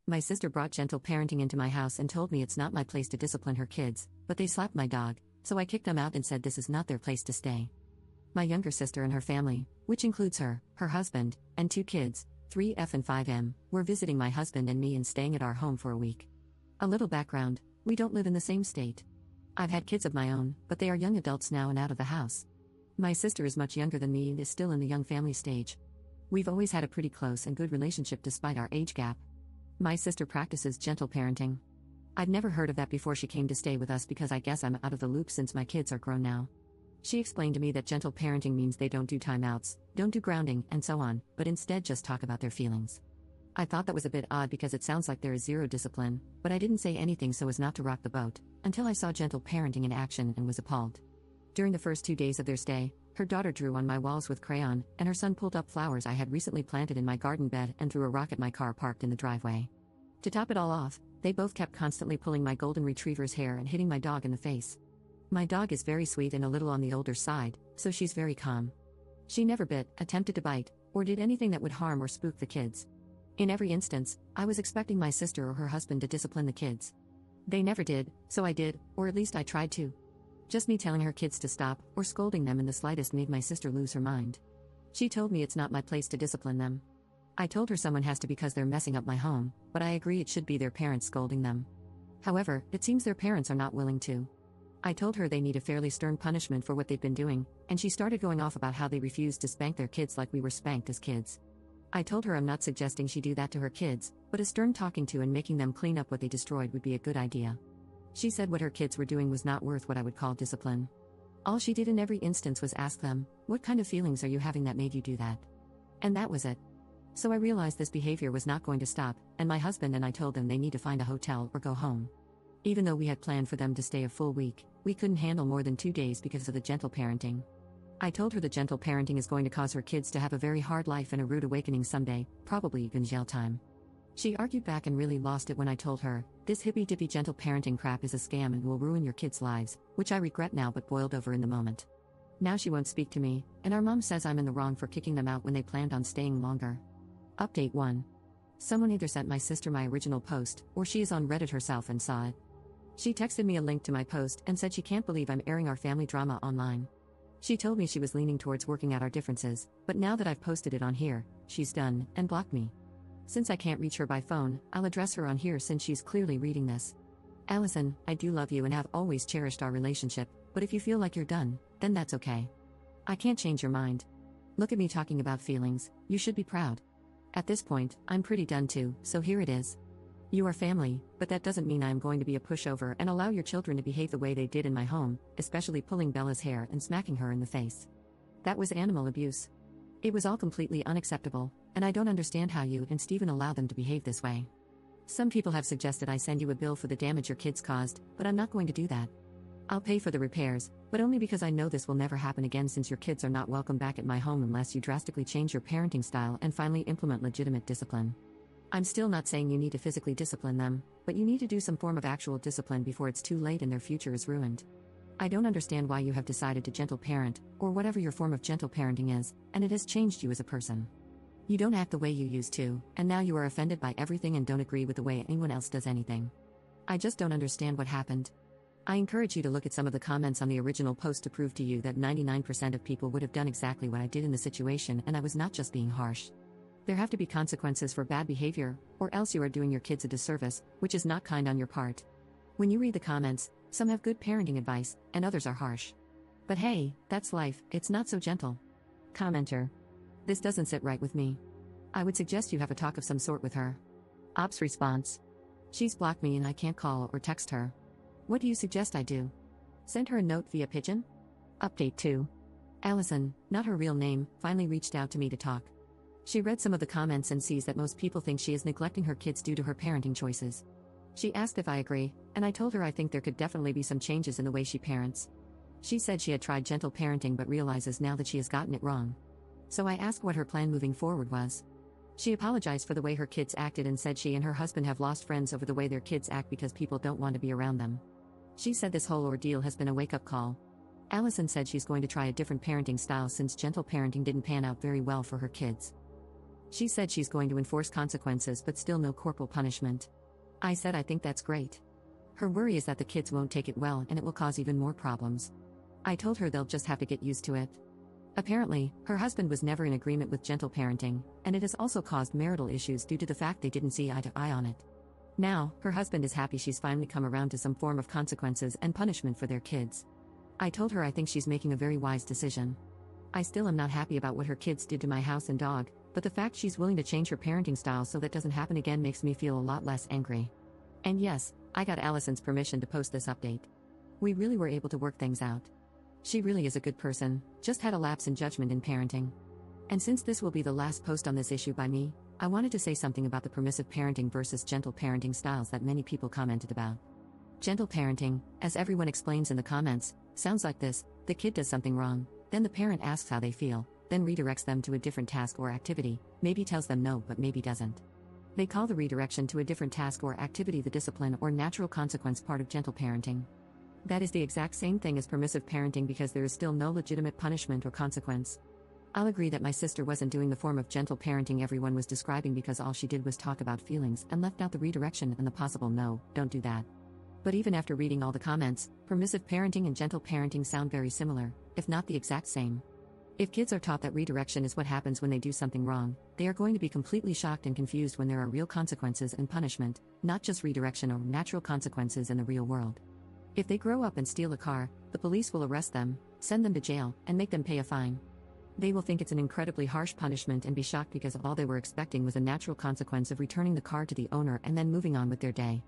My sister brought gentle parenting into my house and told me it's not my place to discipline her kids, but they slapped my dog, so I kicked them out and said this is not their place to stay. My younger sister and her family, which includes her husband, and 2 kids, 3F and 5M, were visiting my husband and me and staying at our home for a week. A little background: we don't live in the same state. I've had kids of my own, but they are young adults now and out of the house. My sister is much younger than me and is still in the young family stage. We've always had a pretty close and good relationship despite our age gap. My sister practices gentle parenting. I'd never heard of that before she came to stay with us because I guess I'm out of the loop since my kids are grown now. She explained to me that gentle parenting means they don't do timeouts, don't do grounding, and so on, but instead just talk about their feelings. I thought that was a bit odd because it sounds like there is zero discipline, but I didn't say anything so as not to rock the boat, until I saw gentle parenting in action and was appalled. During the first 2 days of their stay, her daughter drew on my walls with crayon, and her son pulled up flowers I had recently planted in my garden bed and threw a rock at my car parked in the driveway. To top it all off, they both kept constantly pulling my golden retriever's hair and hitting my dog in the face. My dog is very sweet and a little on the older side, so she's very calm. She never bit, attempted to bite, or did anything that would harm or spook the kids. In every instance, I was expecting my sister or her husband to discipline the kids. They never did, so I did, or at least I tried to. Just me telling her kids to stop, or scolding them in the slightest made my sister lose her mind. She told me it's not my place to discipline them. I told her someone has to because they're messing up my home, but I agree it should be their parents scolding them. However, it seems their parents are not willing to. I told her they need a fairly stern punishment for what they've been doing, and she started going off about how they refused to spank their kids like we were spanked as kids. I told her I'm not suggesting she do that to her kids, but a stern talking to and making them clean up what they destroyed would be a good idea. She said what her kids were doing was not worth what I would call discipline. All she did in every instance was ask them, "What kind of feelings are you having that made you do that?" And that was it. So I realized this behavior was not going to stop, and my husband and I told them they need to find a hotel or go home. Even though we had planned for them to stay a full week, we couldn't handle more than 2 days because of the gentle parenting. I told her the gentle parenting is going to cause her kids to have a very hard life and a rude awakening someday, probably even jail time. She argued back and really lost it when I told her, this hippy-dippy gentle parenting crap is a scam and will ruin your kids' lives, which I regret now but boiled over in the moment. Now she won't speak to me, and our mom says I'm in the wrong for kicking them out when they planned on staying longer. Update 1. Someone either sent my sister my original post, or she is on Reddit herself and saw it. She texted me a link to my post and said she can't believe I'm airing our family drama online. She told me she was leaning towards working out our differences, but now that I've posted it on here, she's done, and blocked me. Since I can't reach her by phone, I'll address her on here since she's clearly reading this. Allison, I do love you and have always cherished our relationship, but if you feel like you're done, then that's okay. I can't change your mind. Look at me talking about feelings, you should be proud. At this point, I'm pretty done too, so here it is. You are family, but that doesn't mean I'm going to be a pushover and allow your children to behave the way they did in my home, especially pulling Bella's hair and smacking her in the face. That was animal abuse. It was all completely unacceptable, and I don't understand how you and Stephen allow them to behave this way. Some people have suggested I send you a bill for the damage your kids caused, but I'm not going to do that. I'll pay for the repairs, but only because I know this will never happen again since your kids are not welcome back at my home unless you drastically change your parenting style and finally implement legitimate discipline. I'm still not saying you need to physically discipline them, but you need to do some form of actual discipline before it's too late and their future is ruined. I don't understand why you have decided to gentle parent, or whatever your form of gentle parenting is, and it has changed you as a person. You don't act the way you used to, and now you are offended by everything and don't agree with the way anyone else does anything. I just don't understand what happened. I encourage you to look at some of the comments on the original post to prove to you that 99% of people would have done exactly what I did in the situation and I was not just being harsh. There have to be consequences for bad behavior, or else you are doing your kids a disservice, which is not kind on your part. When you read the comments, some have good parenting advice, and others are harsh. But hey, that's life, it's not so gentle. Commenter. This doesn't sit right with me. I would suggest you have a talk of some sort with her. Ops response. She's blocked me and I can't call or text her. What do you suggest I do? Send her a note via pigeon? Update 2. Allison, not her real name, finally reached out to me to talk. She read some of the comments and sees that most people think she is neglecting her kids due to her parenting choices. She asked if I agree, and I told her I think there could definitely be some changes in the way she parents. She said she had tried gentle parenting but realizes now that she has gotten it wrong. So I asked what her plan moving forward was. She apologized for the way her kids acted and said she and her husband have lost friends over the way their kids act because people don't want to be around them. She said this whole ordeal has been a wake-up call. Allison said she's going to try a different parenting style since gentle parenting didn't pan out very well for her kids. She said she's going to enforce consequences but still no corporal punishment. I said I think that's great. Her worry is that the kids won't take it well and it will cause even more problems. I told her they'll just have to get used to it. Apparently, her husband was never in agreement with gentle parenting, and it has also caused marital issues due to the fact they didn't see eye to eye on it. Now, her husband is happy she's finally come around to some form of consequences and punishment for their kids. I told her I think she's making a very wise decision. I still am not happy about what her kids did to my house and dog, but the fact she's willing to change her parenting style so that doesn't happen again makes me feel a lot less angry. And yes, I got Allison's permission to post this update. We really were able to work things out. She really is a good person, just had a lapse in judgment in parenting. And since this will be the last post on this issue by me, I wanted to say something about the permissive parenting versus gentle parenting styles that many people commented about. Gentle parenting, as everyone explains in the comments, sounds like this: the kid does something wrong, then the parent asks how they feel, then redirects them to a different task or activity, maybe tells them no but maybe doesn't. They call the redirection to a different task or activity the discipline or natural consequence part of gentle parenting. That is the exact same thing as permissive parenting because there is still no legitimate punishment or consequence. I'll agree that my sister wasn't doing the form of gentle parenting everyone was describing because all she did was talk about feelings and left out the redirection and the possible no, don't do that. But even after reading all the comments, permissive parenting and gentle parenting sound very similar, if not the exact same. If kids are taught that redirection is what happens when they do something wrong, they are going to be completely shocked and confused when there are real consequences and punishment, not just redirection or natural consequences in the real world. If they grow up and steal a car, the police will arrest them, send them to jail, and make them pay a fine. They will think it's an incredibly harsh punishment and be shocked because all they were expecting was a natural consequence of returning the car to the owner and then moving on with their day.